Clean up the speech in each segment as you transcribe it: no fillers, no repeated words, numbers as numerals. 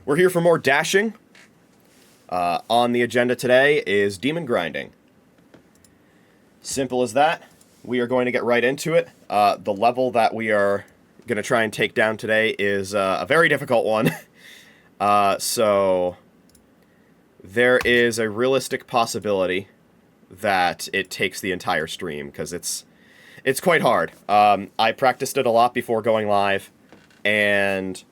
We're here for more dashing. On the agenda today is demon grinding. Simple as that. We are going to get right into it. The level that we are going to try and take down today is a very difficult one. So there is a realistic possibility that it takes the entire stream, because it's quite hard. I practiced it a lot before going live, and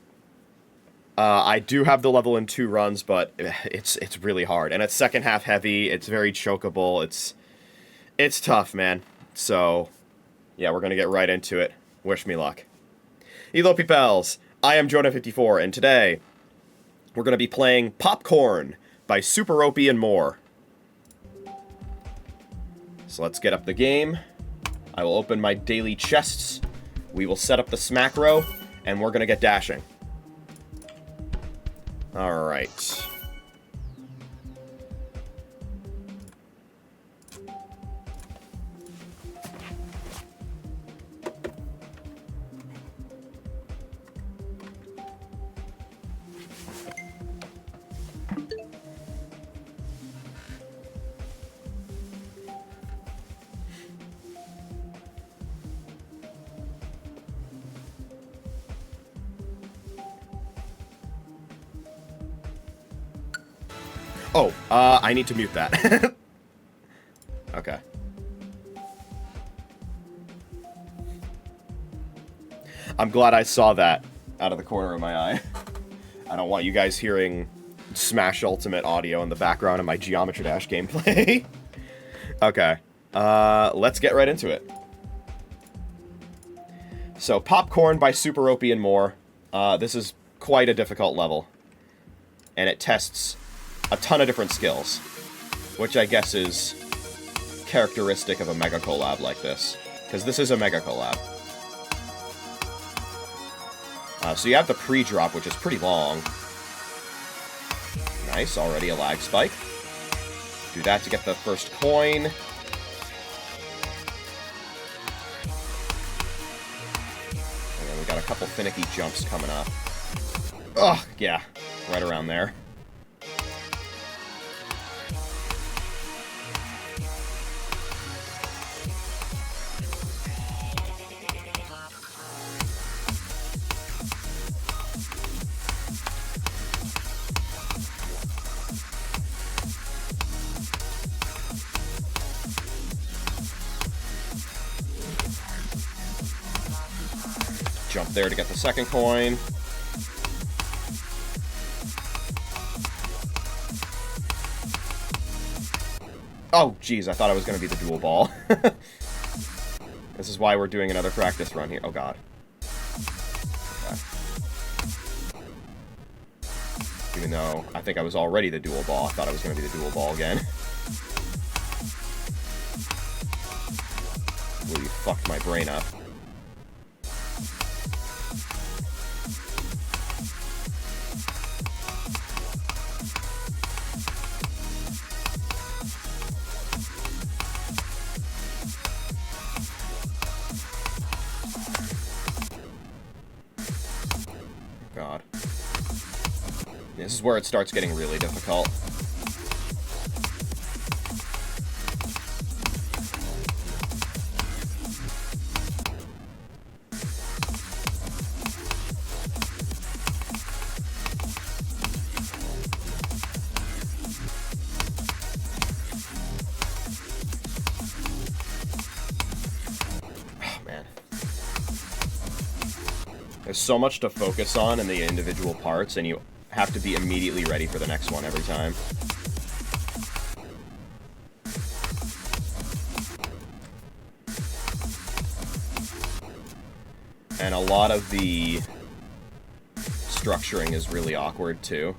I do have the level in 2 runs, but it's really hard, and it's second half heavy. It's very chokeable. It's tough, man. So yeah, we're gonna get right into it. Wish me luck. Hello, peoples. I am JoeDan54, and today we're gonna be playing Popcorn by Super Opie and more. So let's get up the game. I will open my daily chests. We will set up the smack row, and we're gonna get dashing. Alright. Oh, I need to mute that. Okay. I'm glad I saw that out of the corner of my eye. I don't want you guys hearing Smash Ultimate audio in the background of my Geometry Dash gameplay. Okay. Let's get right into it. So, Popcorn by Super Opie and more. This is quite a difficult level. And it tests a ton of different skills, which I guess is characteristic of a mega collab like this, because this is a mega collab. So you have the pre-drop, which is pretty long. Nice, already a lag spike. Do that to get the first coin. And then we got a couple finicky jumps coming up. Ugh, yeah, right around there. Jump there to get the second coin. Oh, geez, I thought I was going to be the dual ball. This is why we're doing another practice run here. Oh, God. Okay. Even though I think I was already the dual ball, I thought I was going to be the dual ball again. Well, you fucked my brain up. God. This is where it starts getting really difficult. There's so much to focus on in the individual parts, and you have to be immediately ready for the next one every time. And a lot of the structuring is really awkward, too.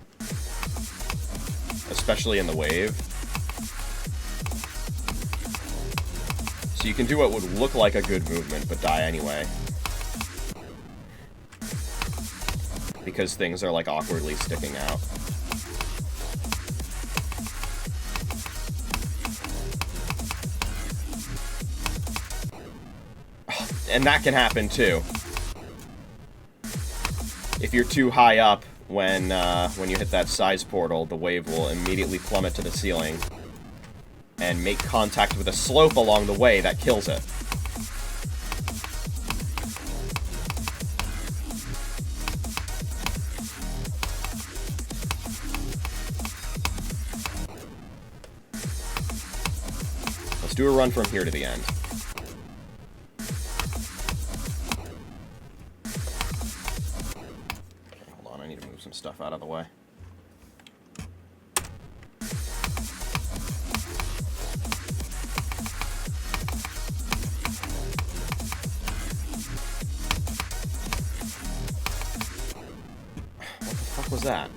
Especially in the wave. So you can do what would look like a good movement, but die anyway. Because things are, like, awkwardly sticking out. And that can happen, too. If you're too high up when you hit that size portal, the wave will immediately plummet to the ceiling and make contact with a slope along the way that kills it. Let's do a run from here to the end. Okay, hold on, I need to move some stuff out of the way. What the fuck was that?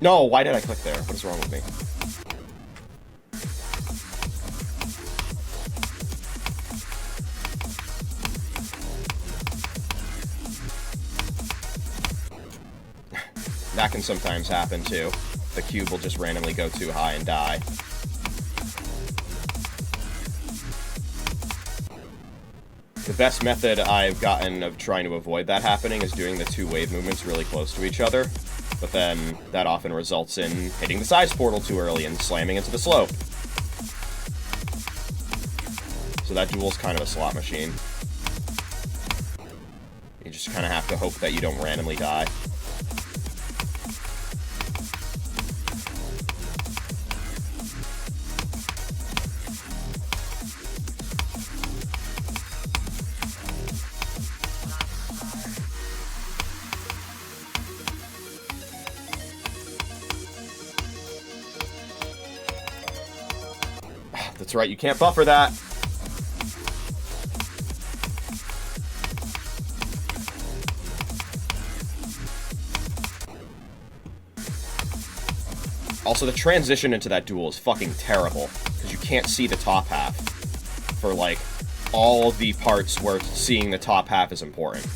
No, why did I click there? What is wrong with me? That can sometimes happen too. The cube will just randomly go too high and die. The best method I've gotten of trying to avoid that happening is doing the two wave movements really close to each other. But then, that often results in hitting the size portal too early and slamming into the slope. So that duel's kind of a slot machine. You just kind of have to hope that you don't randomly die. That's right, you can't buffer that. Also, the transition into that duel is fucking terrible, because you can't see the top half for, like, all of the parts where seeing the top half is important.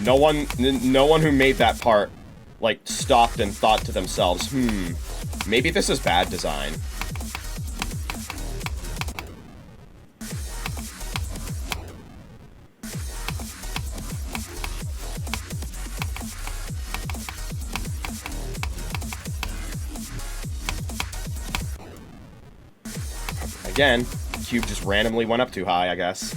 No one who made that part, like, stopped and thought to themselves, maybe this is bad design. Again, the cube just randomly went up too high, I guess.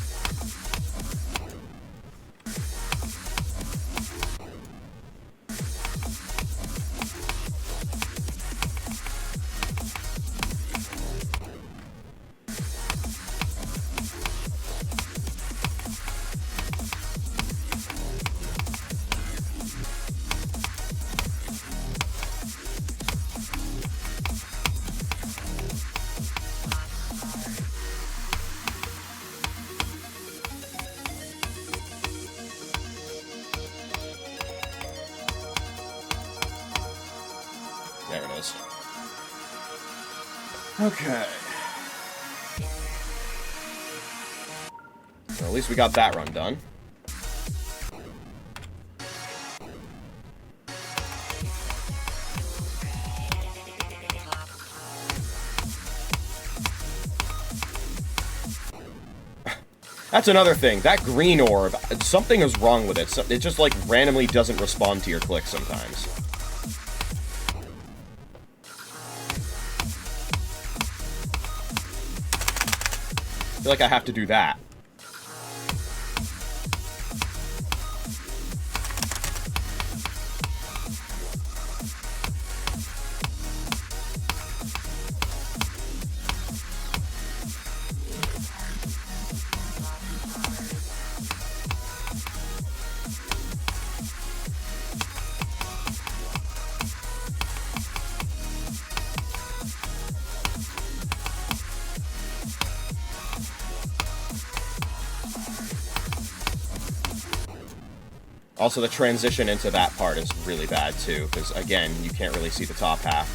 There it is. Okay. So at least we got that run done. That's another thing. That green orb, something is wrong with it. It just, like, randomly doesn't respond to your click sometimes. I feel like I have to do that. Also, the transition into that part is really bad, too, because, again, you can't really see the top half.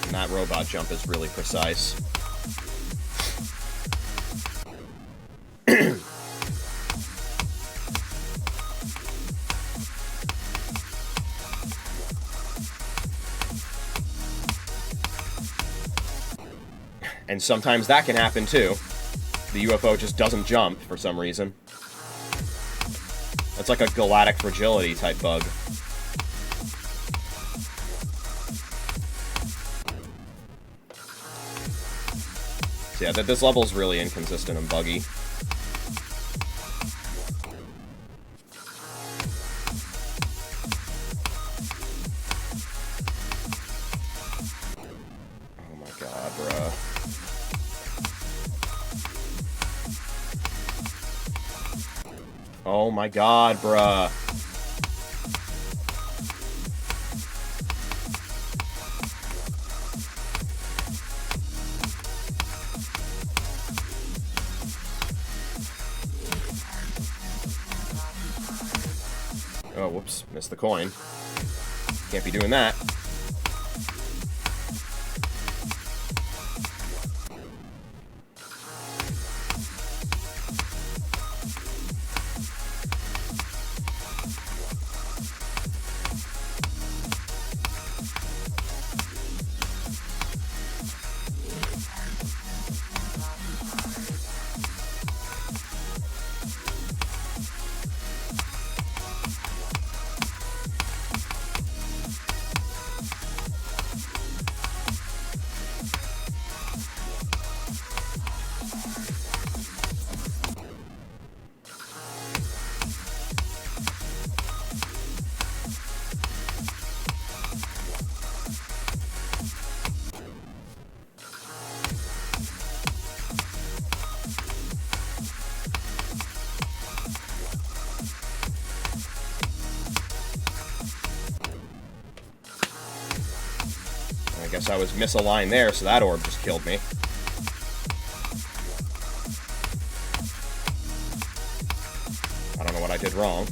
And that robot jump is really precise. And sometimes that can happen, too. The UFO just doesn't jump for some reason. That's like a galactic fragility type bug. So yeah, this level's really inconsistent and buggy. Oh my god, bruh. Oh my god, bruh. Oh, whoops. Missed the coin. Can't be doing that. I guess I was misaligned there, so that orb just killed me. I don't know what I did wrong.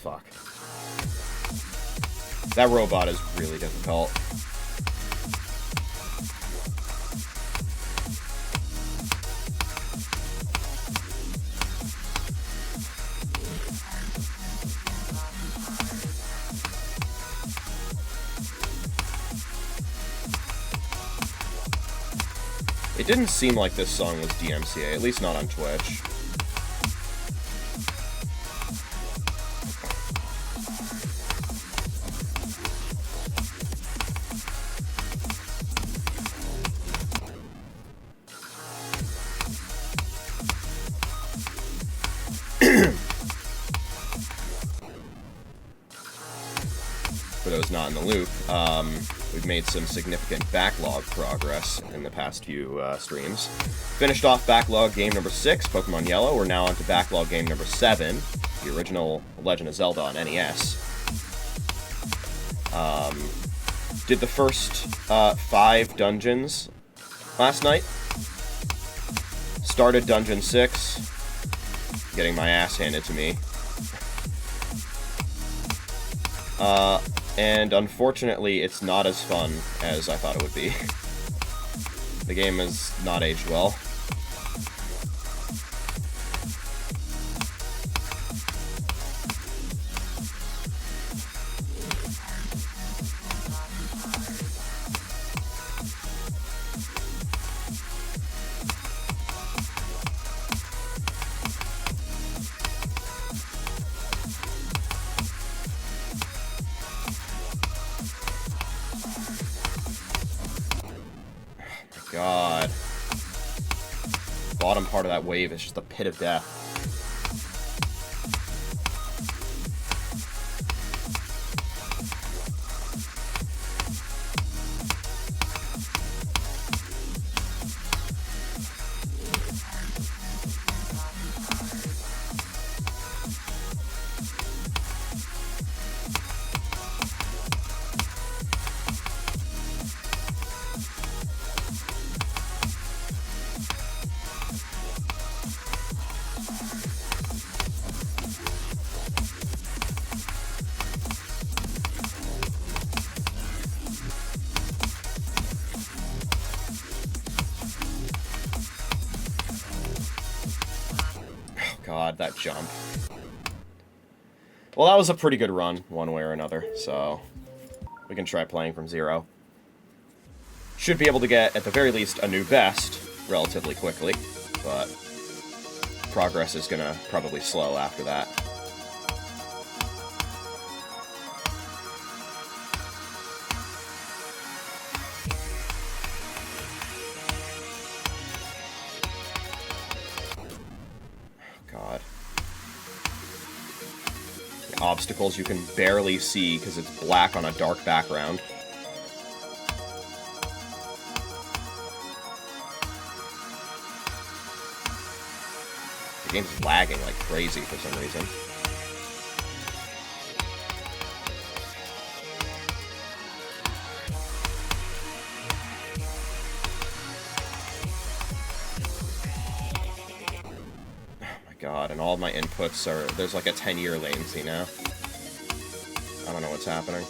Fuck. That robot is really difficult. It didn't seem like this song was DMCA, at least not on Twitch. For those not in the loop, we've made some significant backlog progress in the past few streams. Finished off backlog game number 6, Pokemon Yellow. We're now on to backlog game number 7, the original Legend of Zelda on NES. Did the first 5 dungeons last night. Started Dungeon 6, getting my ass handed to me. And unfortunately, it's not as fun as I thought it would be. The game has not aged well. God. bottom part of that wave is just a pit of death. God, that jump. Well, that was a pretty good run, one way or another, so we can try playing from zero. Should be able to get, at the very least, a new best relatively quickly, but progress is gonna probably slow after that. God. The obstacles you can barely see because it's black on a dark background. The game's lagging like crazy for some reason. God, and all of my inputs are... There's like a 10-year latency now. I don't know what's happening.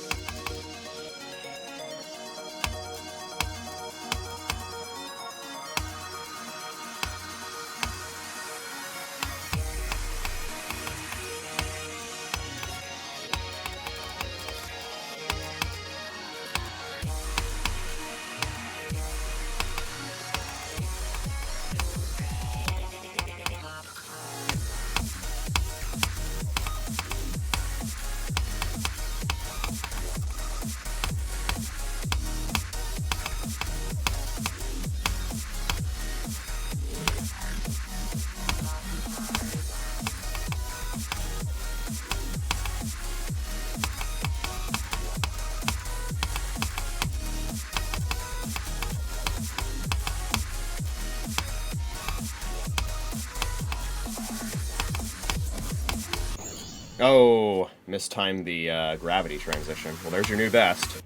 Oh, mistimed the gravity transition. Well, there's your new best.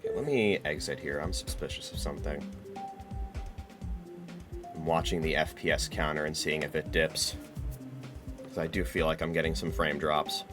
Okay, let me exit here. I'm suspicious of something. I'm watching the FPS counter and seeing if it dips. Because I do feel like I'm getting some frame drops.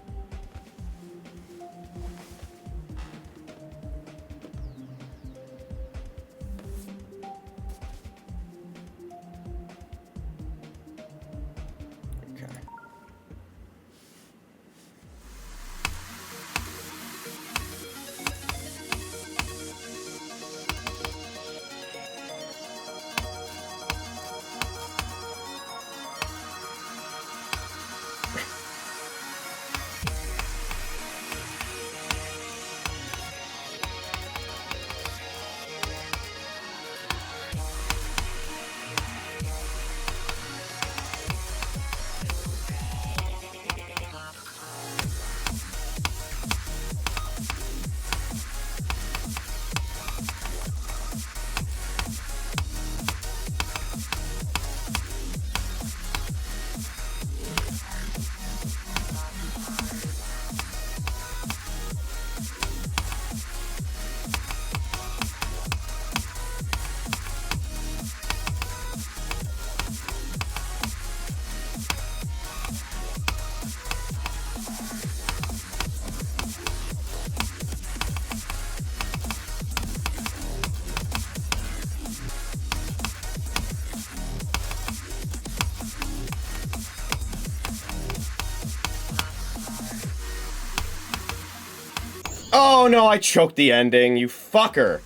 Oh no, I choked the ending, you fucker.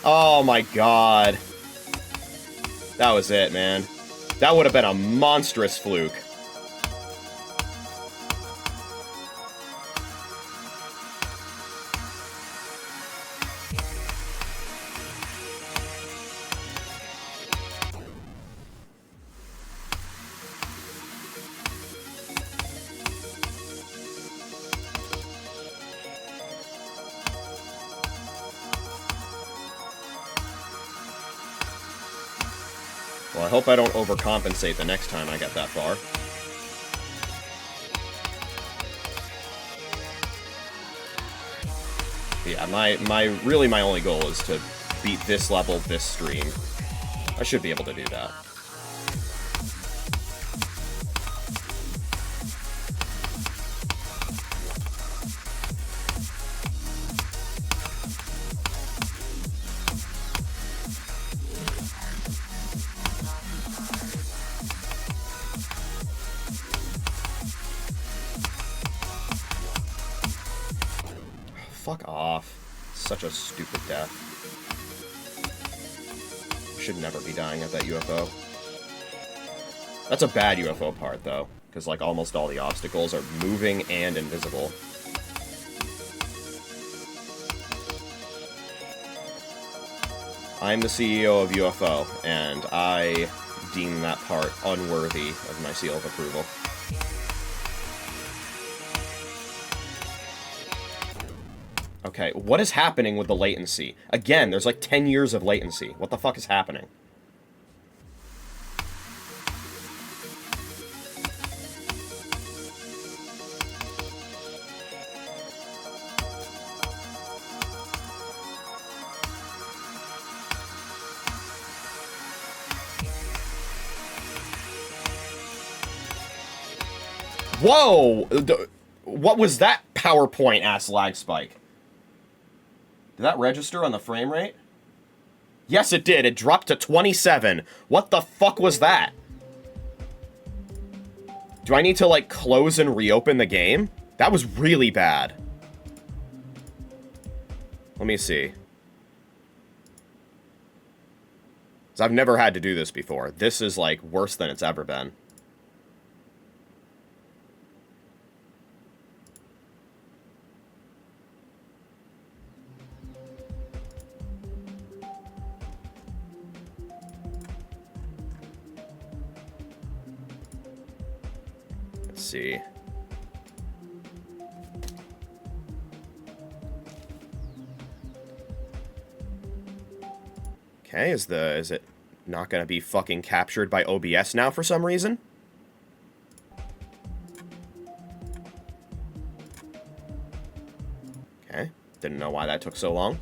Oh my god. That was it, man. That would have been a monstrous fluke. Well, I hope I don't overcompensate the next time I get that far. Yeah, my only goal is to beat this level this stream. I should be able to do that. Fuck off. Such a stupid death. Should never be dying at that UFO. That's a bad UFO part, though, because, like, almost all the obstacles are moving and invisible. I'm the CEO of UFO, and I deem that part unworthy of my seal of approval. Okay, what is happening with the latency? Again, there's like 10 years of latency. What the fuck is happening? Whoa! What was that PowerPoint-ass lag spike? Did that register on the frame rate? Yes, it did. It dropped to 27. What the fuck was that? Do I need to, like, close and reopen the game? That was really bad. Let me see. 'Cause I've never had to do this before. This is, like, worse than it's ever been. See. Okay, is it not gonna be fucking captured by OBS now for some reason? Okay, didn't know why that took so long.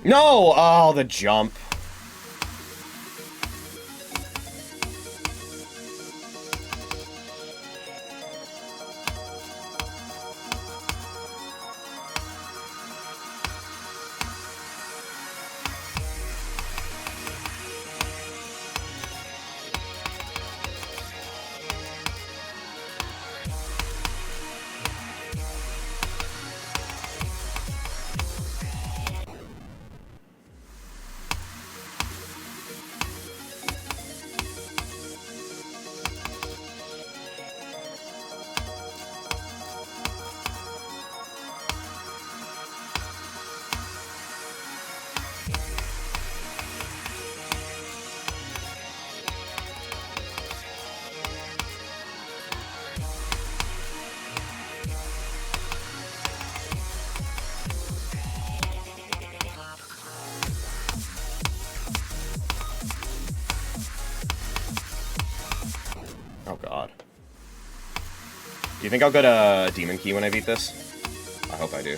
No! Oh, the jump. you think I'll get a Demon Key when I beat this? I hope I do.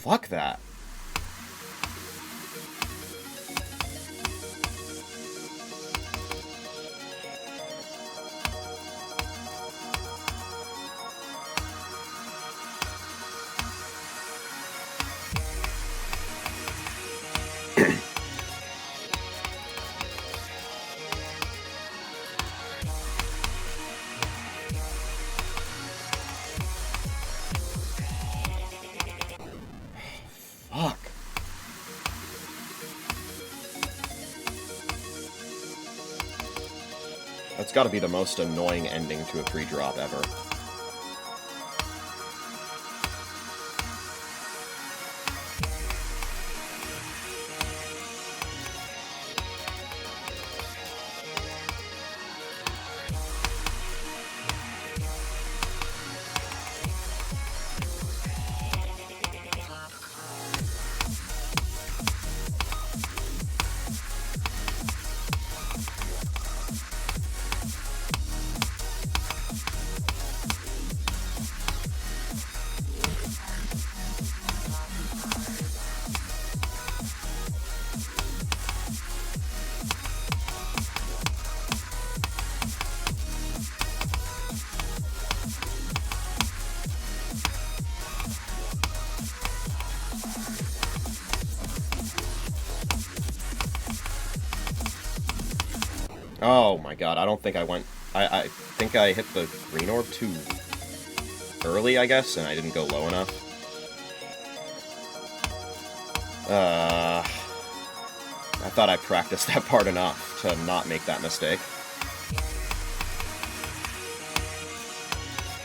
Fuck that. Fuck. That's gotta be the most annoying ending to a pre-drop ever. Oh my god, I don't think I went... I think I hit the green orb too early, I guess, and I didn't go low enough. I thought I practiced that part enough to not make that mistake.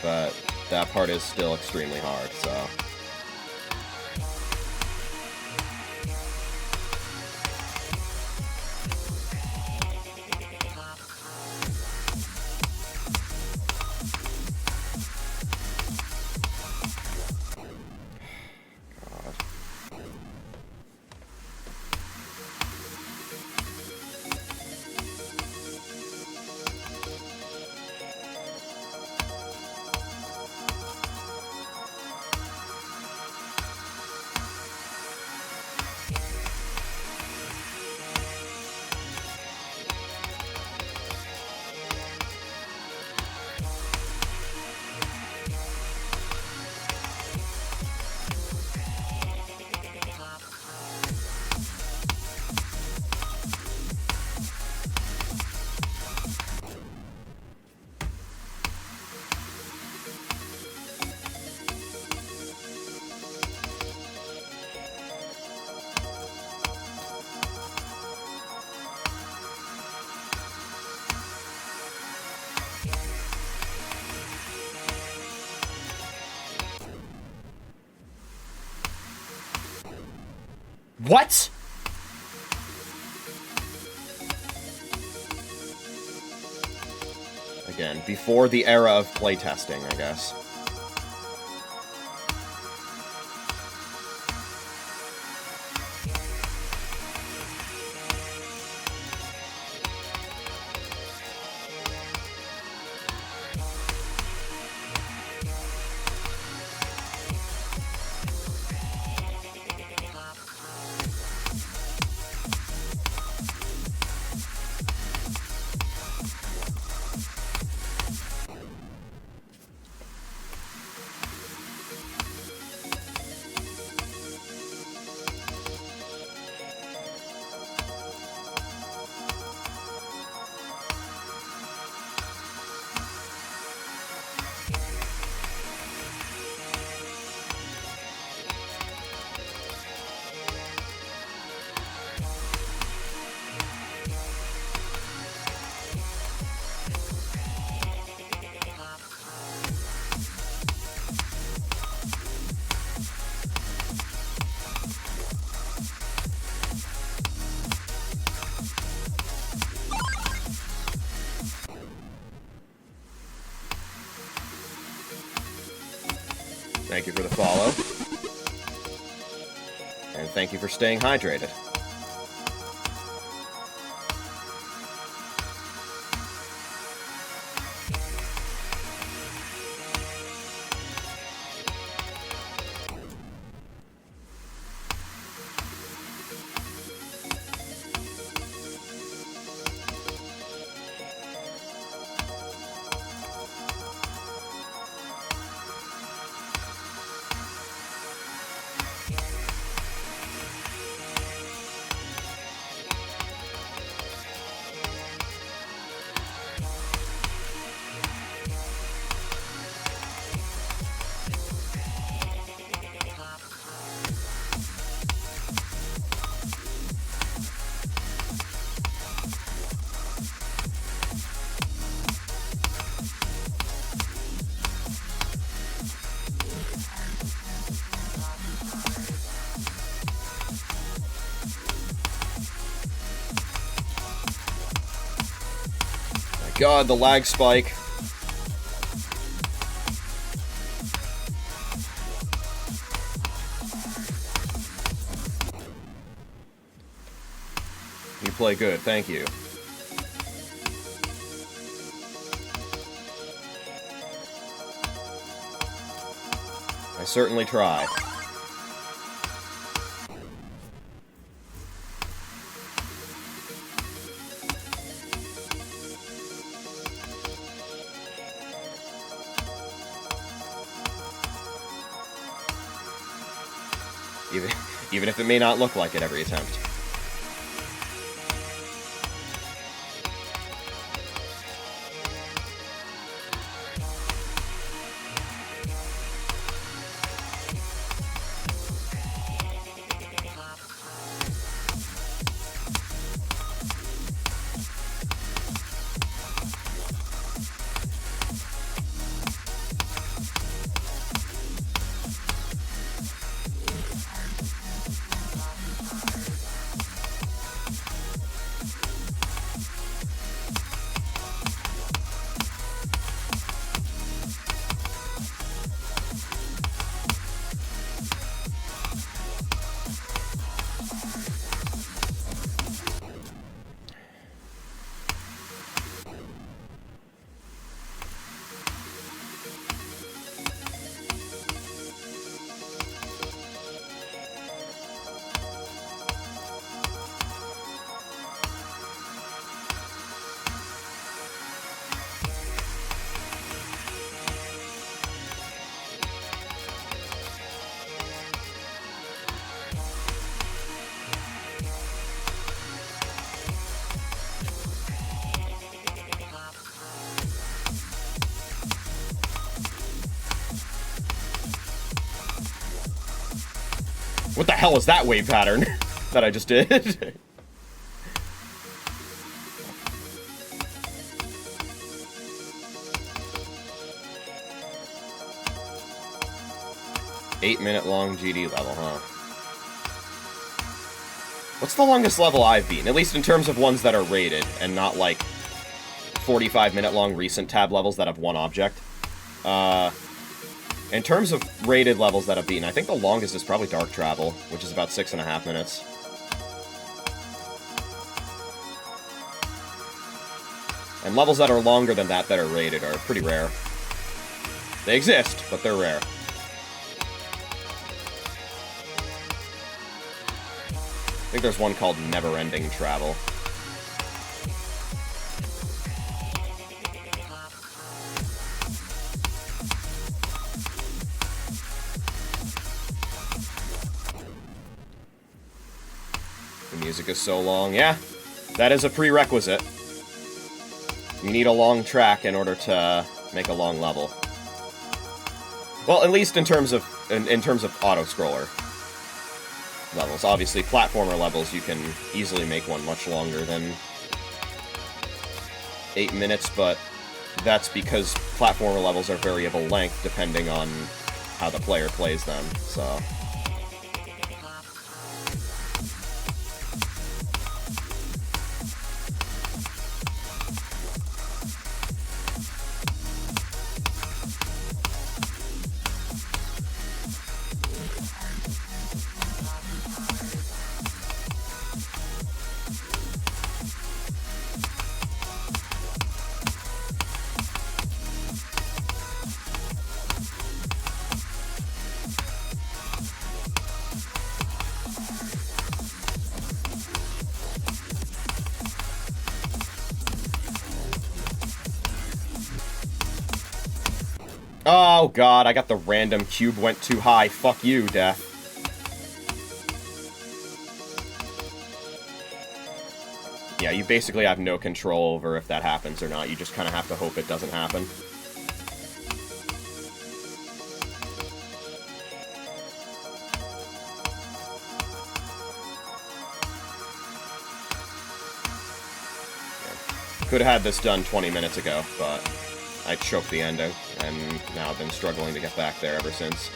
But that part is still extremely hard, so... What?! Again, before the era of playtesting, I guess. Thank you for the follow. And thank you for staying hydrated. God, the lag spike. You play good, thank you. I certainly try. Even if it may not look like it every attempt. What the hell is that wave pattern that I just did? Eight-minute long GD level, huh? What's the longest level I've beaten? At least in terms of ones that are rated, and not like 45-minute long recent tab levels that have one object. In terms of rated levels that I've beaten, I think the longest is probably Dark Travel, which is about 6.5 minutes. And levels that are longer than that are rated are pretty rare. They exist, but they're rare. I think there's one called Never-Ending Travel. The music is so long. Yeah, that is a prerequisite. You need a long track in order to make a long level. Well, at least in terms of auto-scroller levels. Obviously, platformer levels, you can easily make one much longer than 8 minutes, but that's because platformer levels are variable length depending on how the player plays them, so... Oh god, I got the random cube went too high. Fuck you, Death. Yeah, you basically have no control over if that happens or not. You just kind of have to hope it doesn't happen. Could have had this done 20 minutes ago, but I choked the ending, and now I've been struggling to get back there ever since.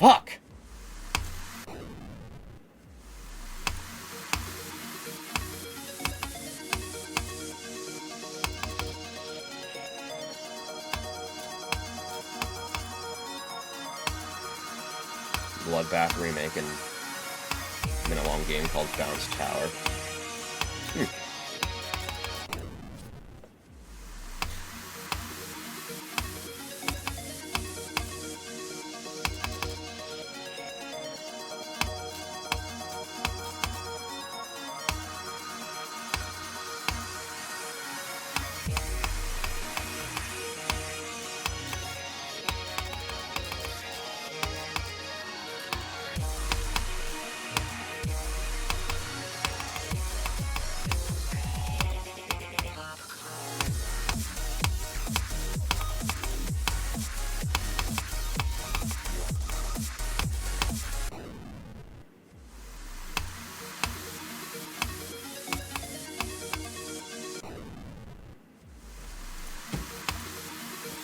Fuck! Bloodbath remake and minute-long game called Bounce Tower.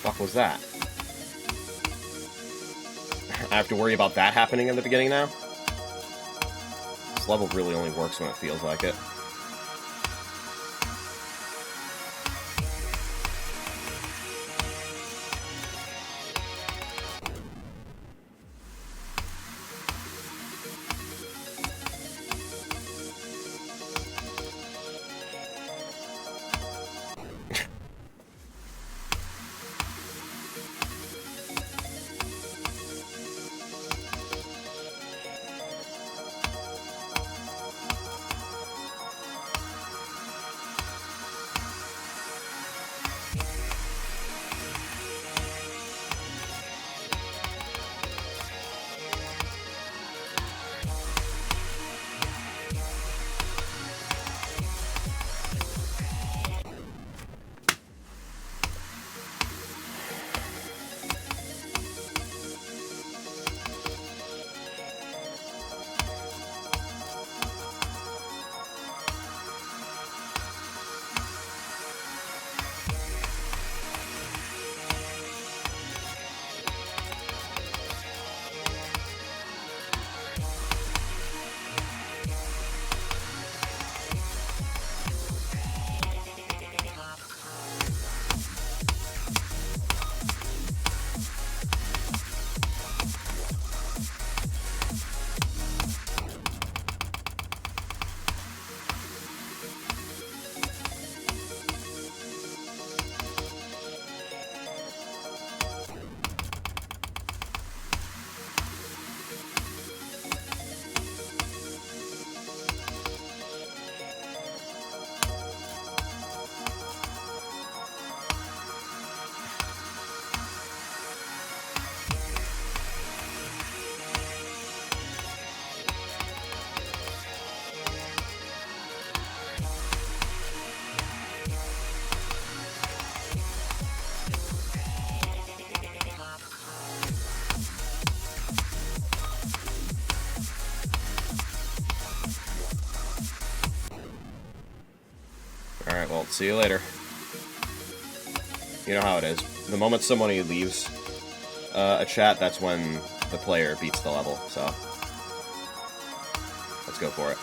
Fuck was that? I have to worry about that happening in the beginning now? This level really only works when it feels like it. Alright, well, see you later. You know how it is. The moment somebody leaves a chat, that's when the player beats the level, so let's go for it.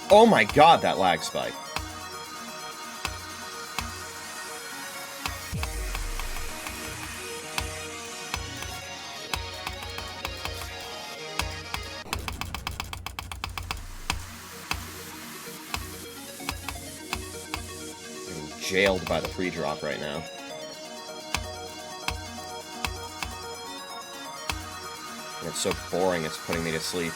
Oh my god, that lag spike. I'm jailed by the pre-drop right now. And it's so boring, it's putting me to sleep.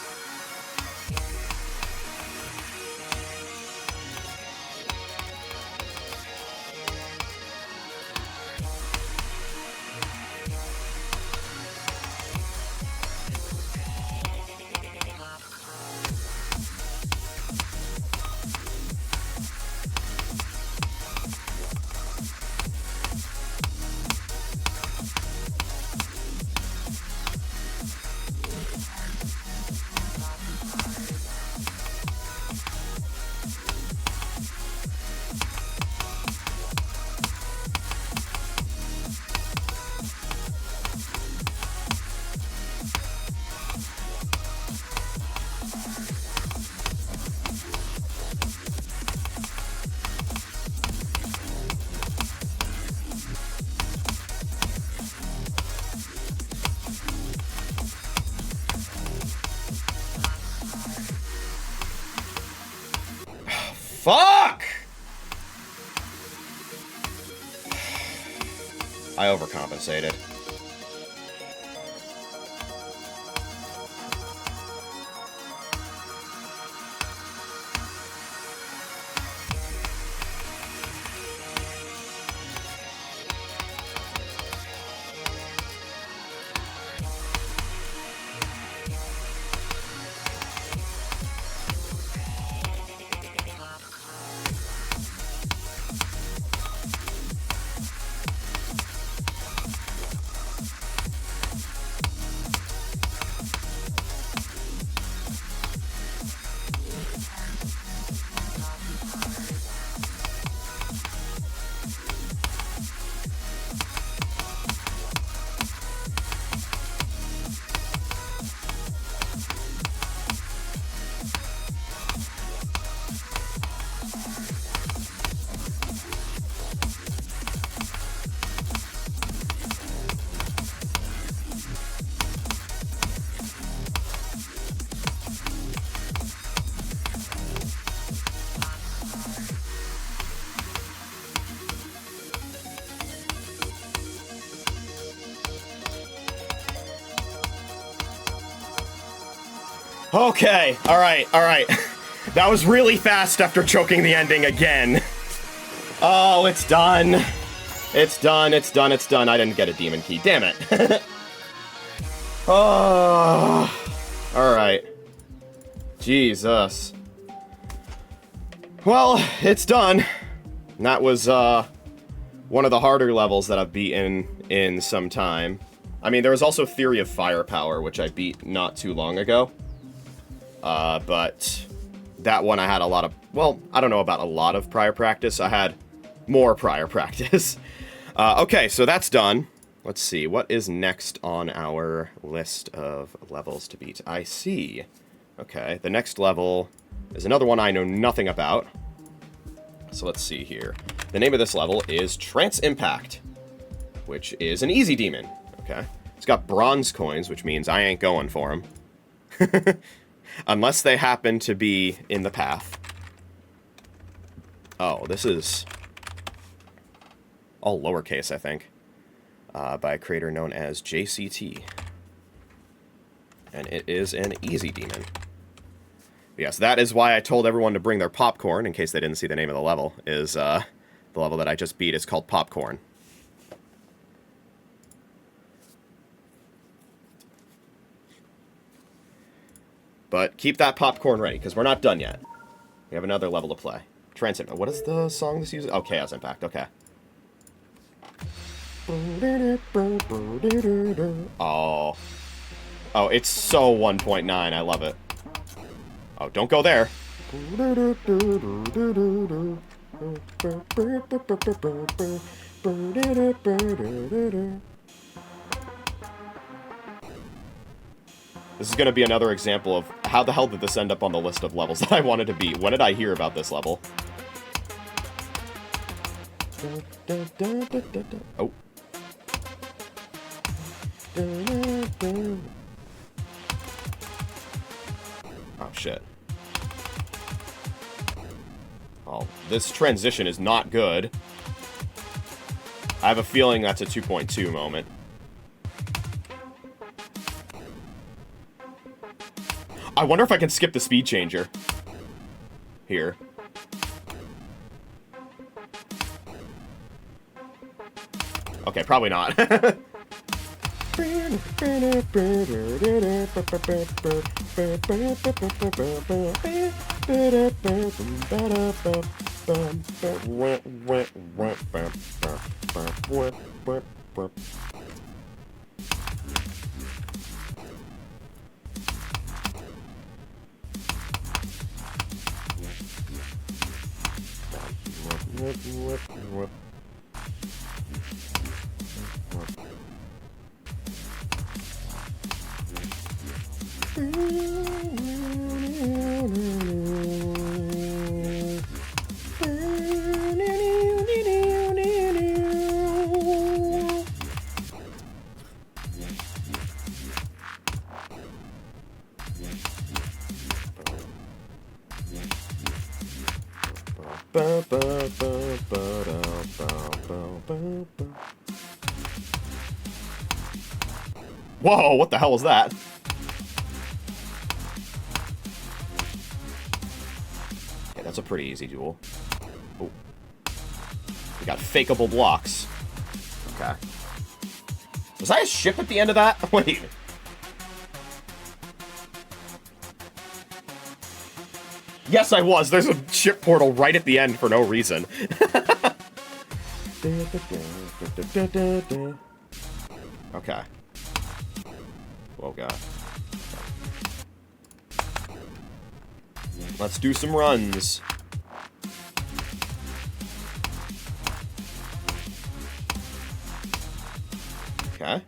Fuck! I overcompensated. Okay, alright. That was really fast after choking the ending again. Oh, it's done. It's done. I didn't get a demon key. Damn it. Oh. Alright. Jesus. Well, it's done. And that was, one of the harder levels that I've beaten in some time. I mean, there was also Theory of Firepower, which I beat not too long ago. But that one I had a lot of, well, I don't know about a lot of prior practice. I had more prior practice. Okay, so that's done. Let's see, what is next on our list of levels to beat? I see. Okay, the next level is another one I know nothing about. So let's see here. The name of this level is Trance Impact, which is an easy demon. Okay, it's got bronze coins, which means I ain't going for them. Unless they happen to be in the path. Oh, this is all lowercase, I think. By a creator known as JCT. And it is an easy demon. Yes, that is why I told everyone to bring their popcorn, in case they didn't see the name of the level, is, the level that I just beat is called Popcorn. But keep that popcorn ready, because we're not done yet. We have another level to play. Trance. What is the song this uses? Oh, Chaos Impact, okay. Oh. Oh, it's so 1.9, I love it. Oh, don't go there. This is going to be another example of how the hell did this end up on the list of levels that I wanted to beat? When did I hear about this level? Oh. Oh, shit. Oh, this transition is not good. I have a feeling that's a 2.2 moment. I wonder if I can skip the speed changer. Here. Okay, probably not. Whoa, what the hell was that? Okay, that's a pretty easy duel. Oh. We got fakeable blocks. Okay. Was I a ship at the end of that? Wait. Yes, I was. There's a ship portal right at the end for no reason. Okay. Oh, God. Let's do some runs. Okay.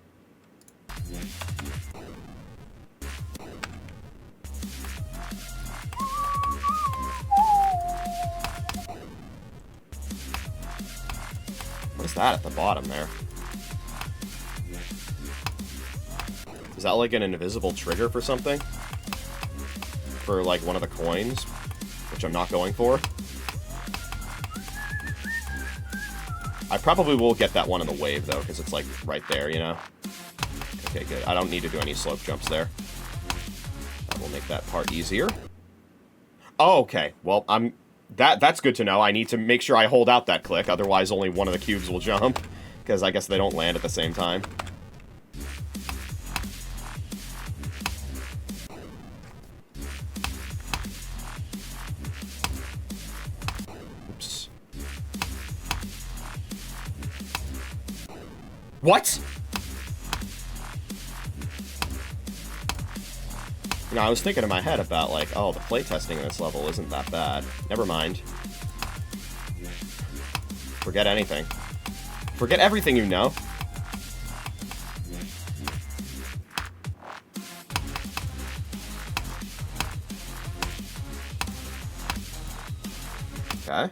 What is that at the bottom there? Is that like an invisible trigger for something? For like one of the coins? Which I'm not going for. I probably will get that one in the wave though, because it's like right there, you know? Okay, good. I don't need to do any slope jumps there. That will make that part easier. Oh, okay. Well, that's good to know. I need to make sure I hold out that click, otherwise only one of the cubes will jump. Because I guess they don't land at the same time. Oops. What? You know, I was thinking in my head about, like, oh, the playtesting in this level isn't that bad. Never mind. Forget anything. Forget everything you know. Okay.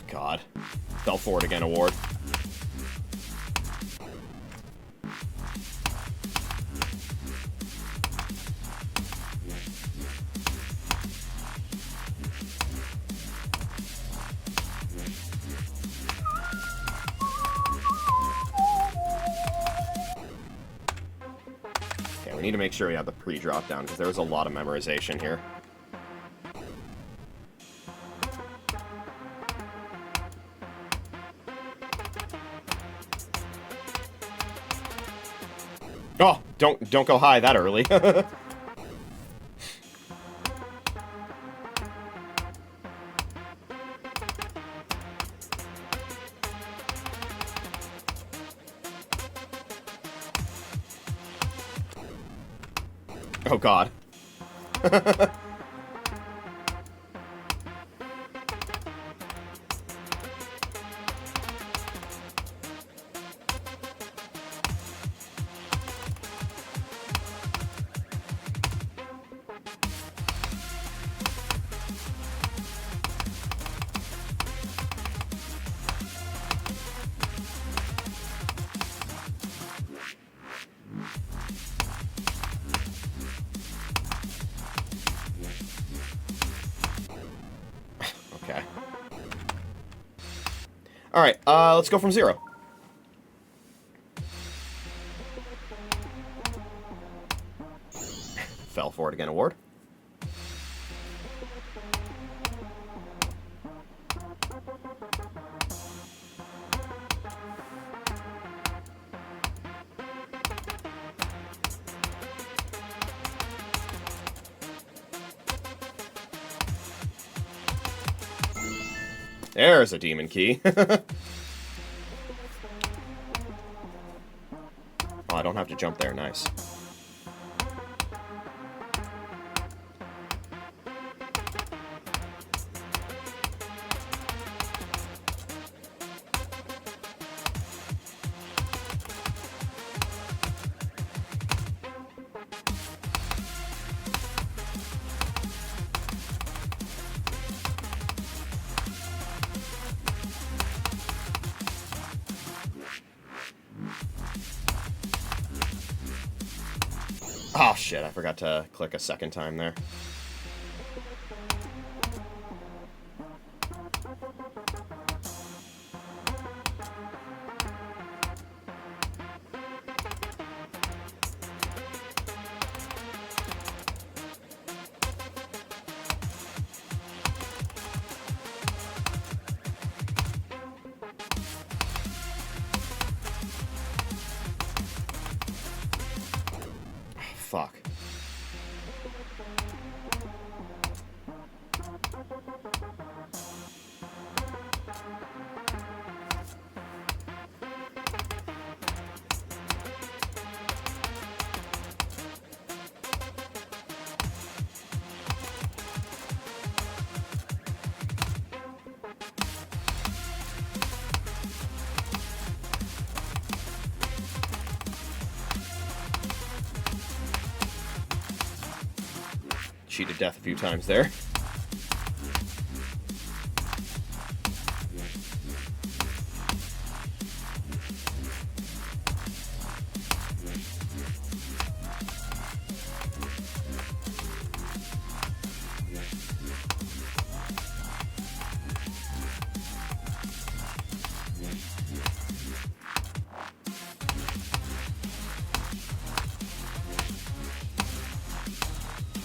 God. Fell for it again award. Okay, we need to make sure we have the pre-drop down, because there's a lot of memorization here. Oh, don't go high that early. Oh god. Okay. Alright, let's go from 0. Fell for it again, award. There's a demon key. Oh, I don't have to jump there. Nice. Oh shit, I forgot to click a second time there. Fuck. Cheated death a few times there.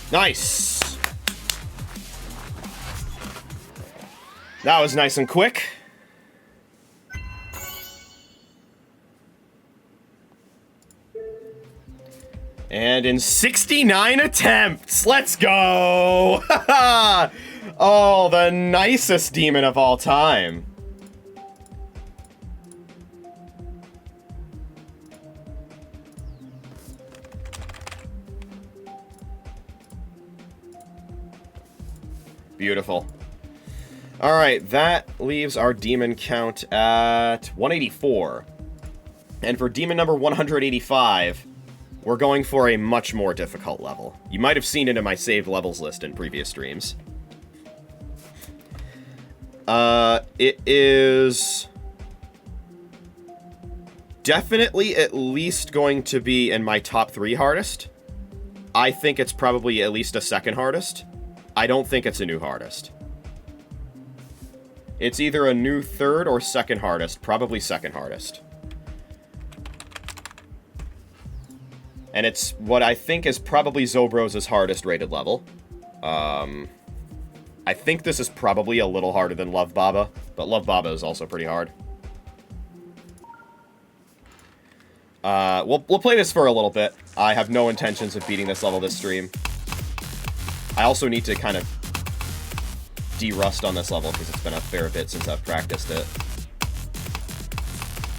Nice! That was nice and quick. And in 69 attempts, let's go! Oh, the nicest demon of all time. Beautiful. Alright, that leaves our demon count at 184. And for demon number 185, we're going for a much more difficult level. You might have seen it in my saved levels list in previous streams. It is definitely at least going to be in my top 3 hardest. I think it's probably at least a second hardest. I don't think it's a new hardest. It's either a new third or second hardest. Probably second hardest. And it's what I think is probably Zobros' hardest rated level. I think this is probably a little harder than Love Baba, but Love Baba is also pretty hard. We'll play this for a little bit. I have no intentions of beating this level this stream. I also need to kind of de-rust on this level because it's been a fair bit since I've practiced it.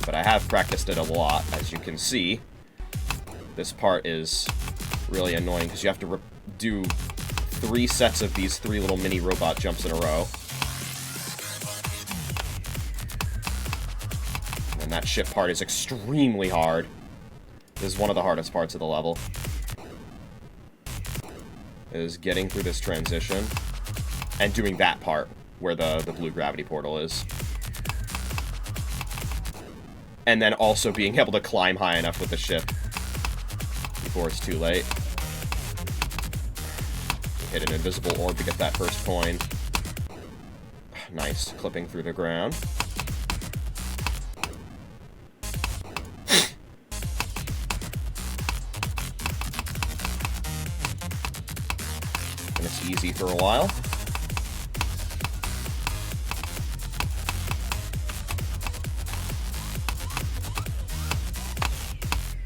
But I have practiced it a lot, as you can see. This part is really annoying because you have to do 3 sets of these 3 little mini robot jumps in a row. And that ship part is extremely hard. This is one of the hardest parts of the level. Is getting through this transition and doing that part where the blue gravity portal is. And then also being able to climb high enough with the ship before it's too late. Hit an invisible orb to get that first coin. Nice, clipping through the ground. And it's easy for a while.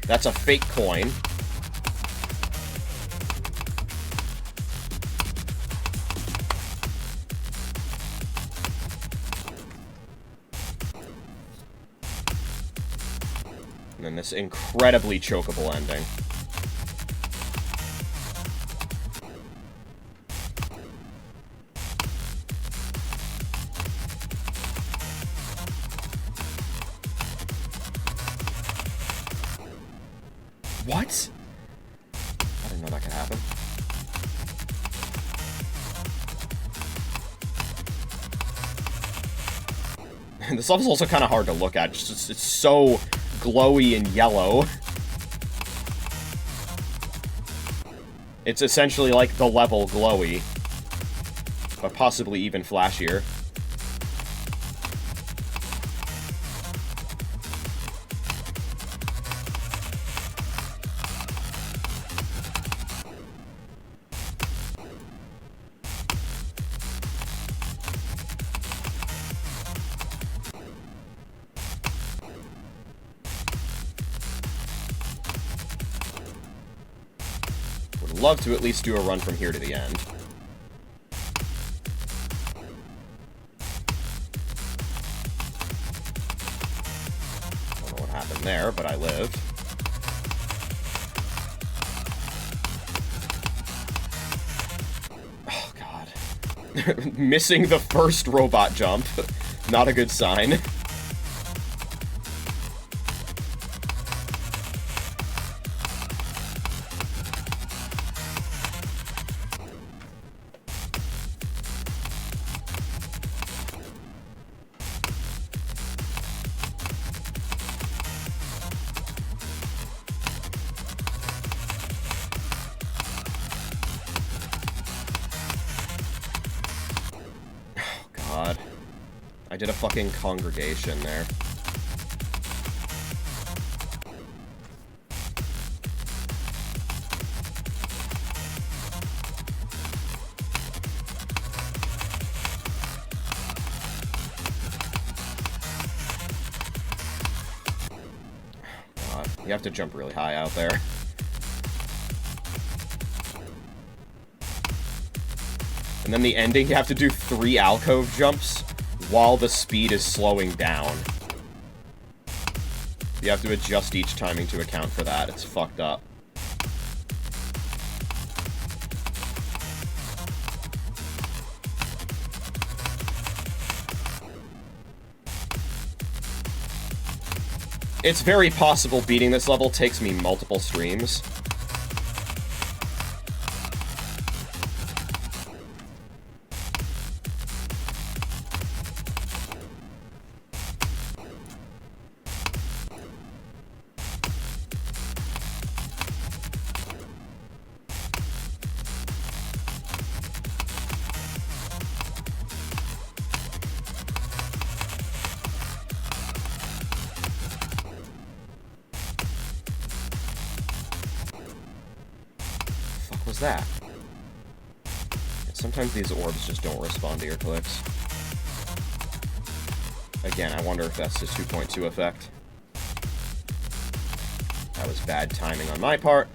That's a fake coin. And then this incredibly chokeable ending. What? I didn't know that could happen. This level's also kind of hard to look at. It's so glowy and yellow. It's essentially like the level glowy, but possibly even flashier. Love to at least do a run from here to the end. Don't know what happened there, but I lived. Oh, God. Missing the first robot jump. Not a good sign. I did a fucking congregation there. God, you have to jump really high out there. And then the ending, you have to do 3 alcove jumps while the speed is slowing down. You have to adjust each timing to account for that. It's fucked up. It's very possible beating this level takes me multiple streams. was that? Sometimes these orbs just don't respond to your clicks. Again, I wonder if that's the 2.2 effect. That was bad timing on my part.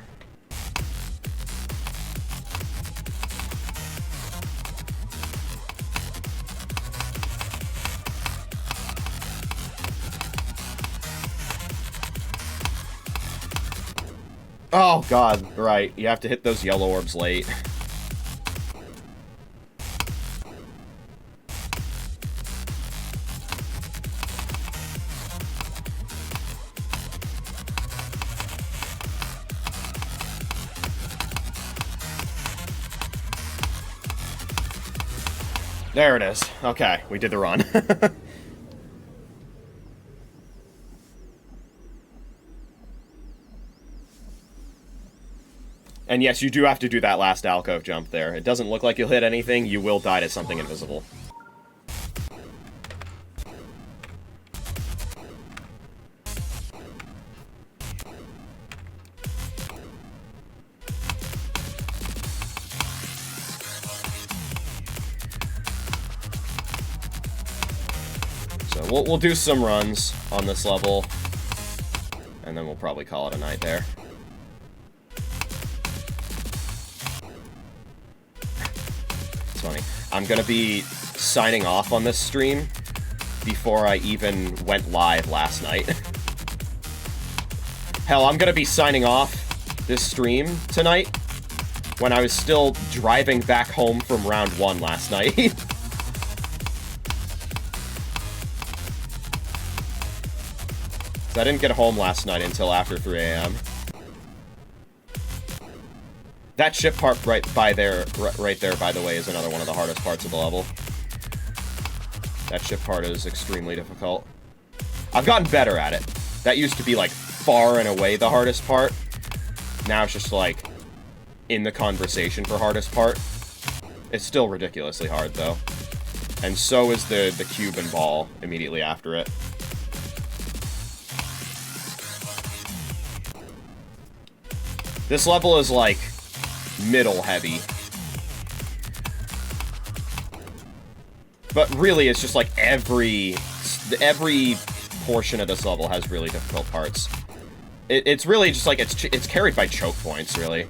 Oh god, right. You have to hit those yellow orbs late. There it is. Okay, we did the run. And yes, you do have to do that last alcove jump there. It doesn't look like you'll hit anything. You will die to something invisible. So we'll do some runs on this level, and then we'll probably call it a night there. It's funny. I'm gonna be signing off on this stream before I even went live last night. Hell, I'm gonna be signing off this stream tonight when I was still driving back home from round 1 last night. I didn't get home last night until after 3 a.m. That ship part right there, by the way, is another one of the hardest parts of the level. That ship part is extremely difficult. I've gotten better at it. That used to be, like, far and away the hardest part. Now it's just, like, in the conversation for hardest part. It's still ridiculously hard, though. And so is the cube and ball immediately after it. This level is, like, middle heavy. But really, it's just, like, every portion of this level has really difficult parts. It's really just, like, it's carried by choke points, really.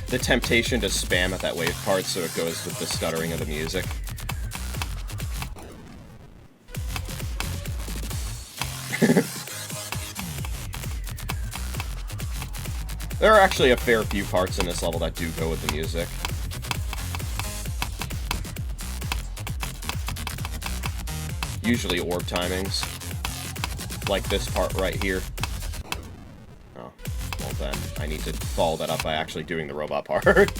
The temptation to spam at that wave part so it goes with the stuttering of the music. There are actually a fair few parts in this level that do go with the music. Usually orb timings. Like this part right here. Oh, well then, I need to follow that up by actually doing the robot part.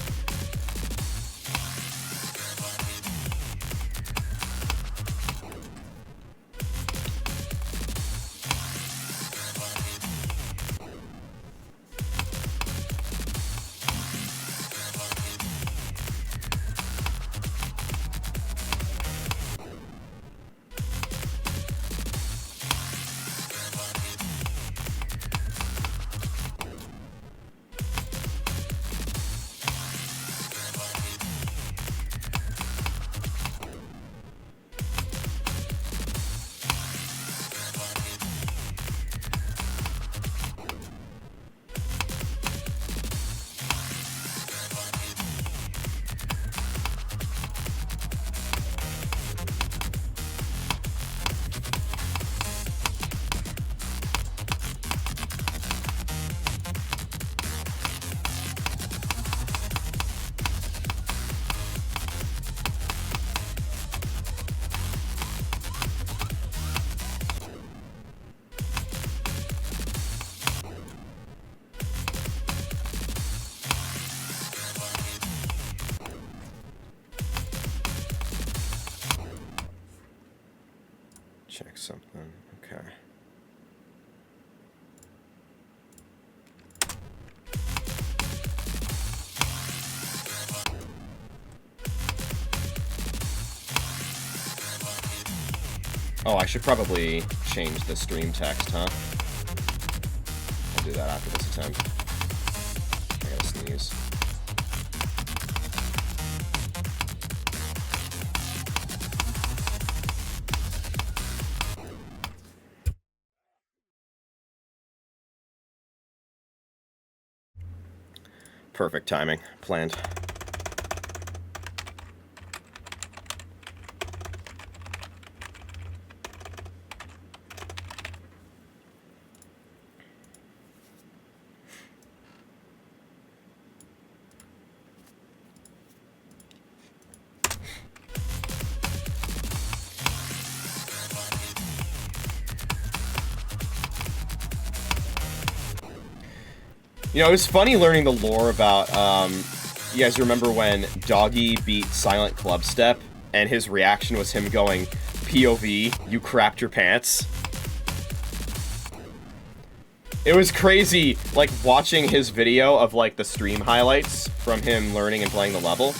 check something. Okay. Oh, I should probably change the stream text, huh? I'll do that after this attempt. I gotta sneeze. Perfect timing. Planned. You know, it was funny learning the lore about, you guys remember when Doggy beat Silent Clubstep, and his reaction was him going, POV, you crapped your pants? It was crazy, like, watching his video of, like, the stream highlights from him learning and playing the level,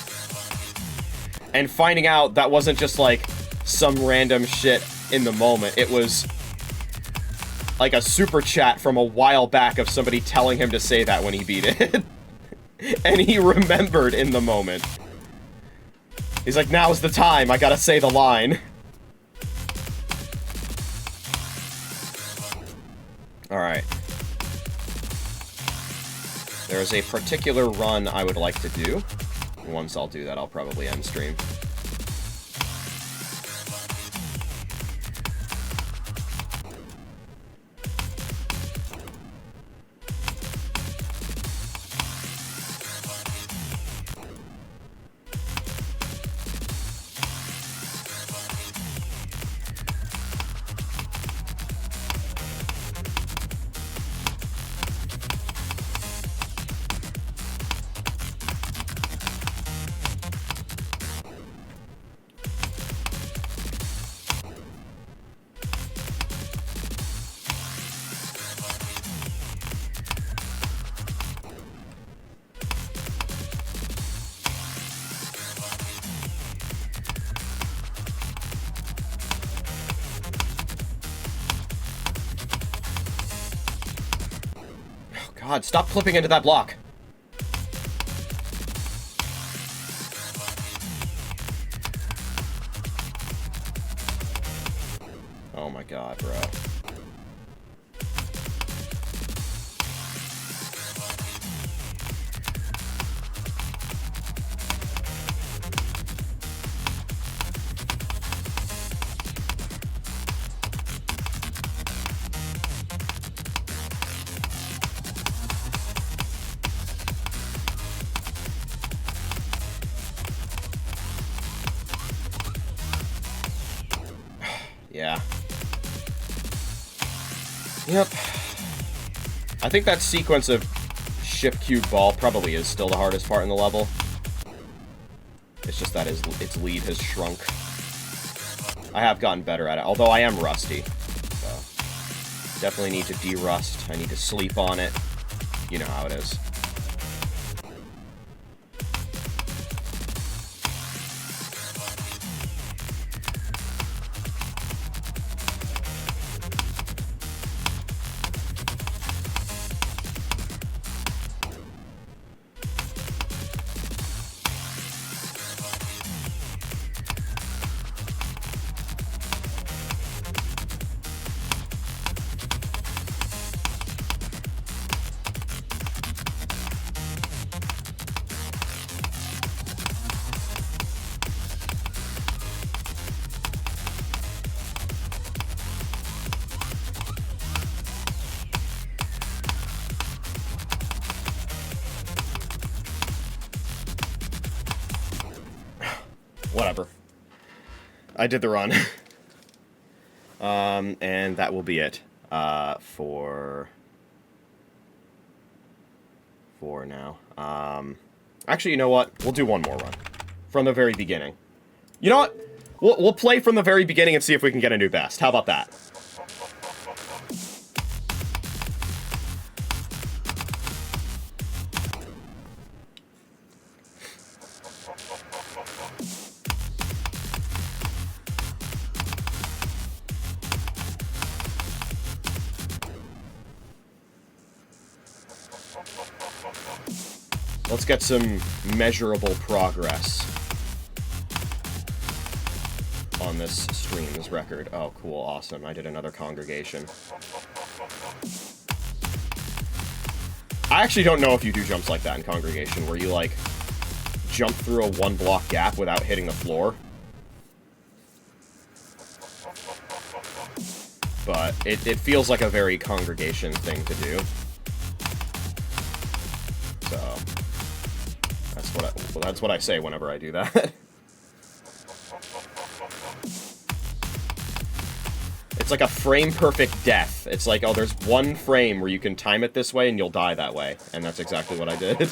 and finding out that wasn't just, like, some random shit in the moment. It was like a super chat from a while back of somebody telling him to say that when he beat it. And he remembered in the moment. He's like, now's the time, I gotta say the line. Alright. There's a particular run I would like to do. Once I'll do that, I'll probably end stream. God, stop clipping into that block. Oh my god, bro. Yeah. Yep. I think that sequence of shift cube ball probably is still the hardest part in the level. It's just that its lead has shrunk. I have gotten better at it, although I am rusty. So definitely need to de-rust. I need to sleep on it. You know how it is. Whatever. I did the run. And that will be it. For now. Actually, you know what? We'll do one more run. From the very beginning. You know what? We'll play from the very beginning and see if we can get a new best. How about that? Let's get some measurable progress on this stream, this record. Oh, cool, awesome. I did another congregation. I actually don't know if you do jumps like that in congregation, where you, like, jump through a one-block gap without hitting the floor. But it feels like a very congregation thing to do. So... that's what I say whenever I do that. It's like a frame-perfect death. It's like, oh, there's one frame where you can time it this way and you'll die that way. And that's exactly what I did.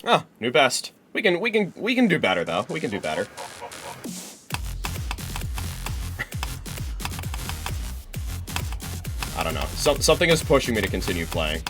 Oh, new best. We can do better though. We can do better. I don't know. Something is pushing me to continue playing.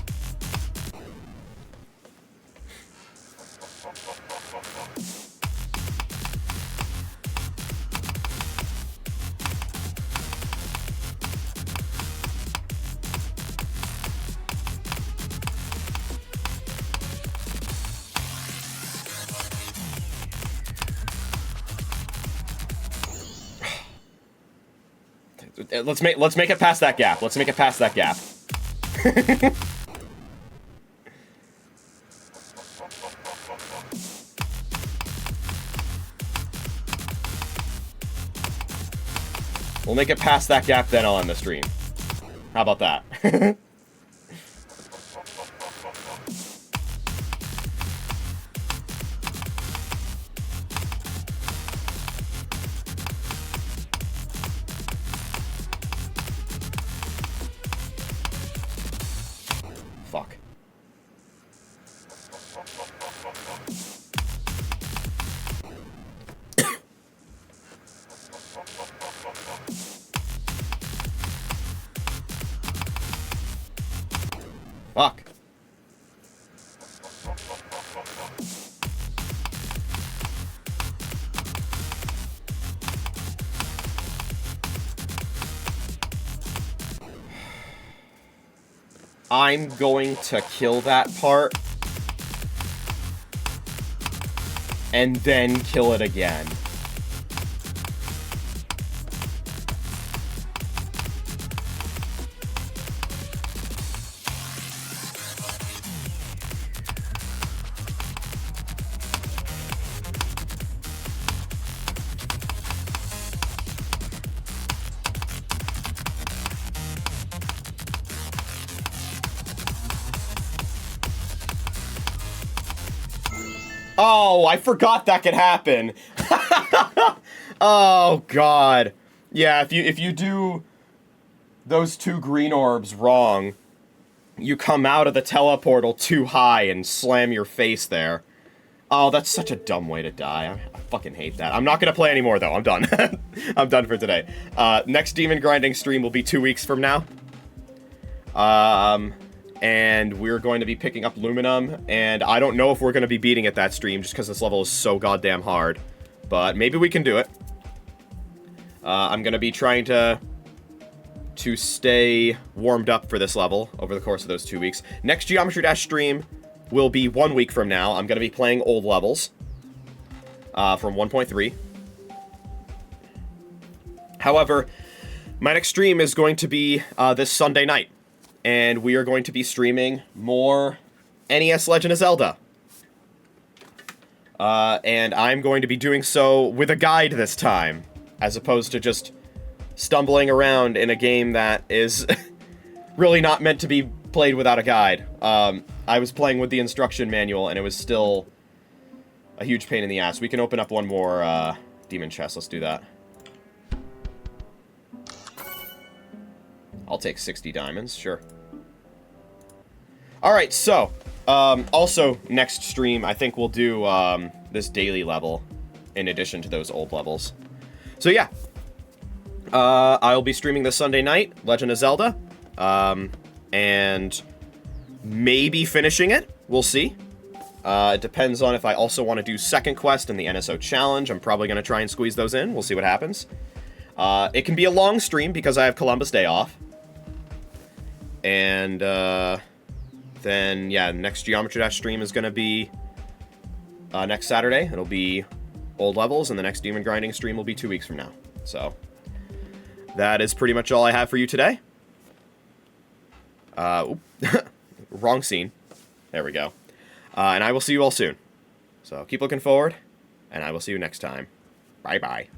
Let's make it past that gap. Let's make it past that gap. We'll make it past that gap, then I'll end the stream. How about that? Fuck. Fuck. I'm going to kill that part and then kill it again. Oh, I forgot that could happen. Oh, God. Yeah, if you do those two green orbs wrong, you come out of the teleportal too high and slam your face there. Oh, that's such a dumb way to die. I fucking hate that. I'm not gonna play anymore, though. I'm done. I'm done for today. Next demon grinding stream will be 2 weeks from now. And we're going to be picking up Luminum, and I don't know if we're going to be beating it that stream, just because this level is so goddamn hard. But maybe we can do it. I'm going to be trying to stay warmed up for this level over the course of those 2 weeks. Next Geometry Dash stream will be 1 week from now. I'm going to be playing old levels from 1.3. However, my next stream is going to be this Sunday night. And we are going to be streaming more NES Legend of Zelda. And I'm going to be doing so with a guide this time, as opposed to just stumbling around in a game that is really not meant to be played without a guide. I was playing with the instruction manual, and it was still a huge pain in the ass. We can open up one more Demon chest, let's do that. I'll take 60 diamonds, sure. Alright, so, also, next stream, I think we'll do, this daily level in addition to those old levels. So, yeah. I'll be streaming this Sunday night, Legend of Zelda, and maybe finishing it. We'll see. It depends on if I also want to do second quest and the NSO challenge. I'm probably going to try and squeeze those in. We'll see what happens. It can be a long stream because I have Columbus Day off. And, then, yeah, next Geometry Dash stream is going to be next Saturday. It'll be old levels, and the next Demon Grinding stream will be 2 weeks from now. So, that is pretty much all I have for you today. Wrong scene. There we go. And I will see you all soon. So, keep looking forward, and I will see you next time. Bye-bye.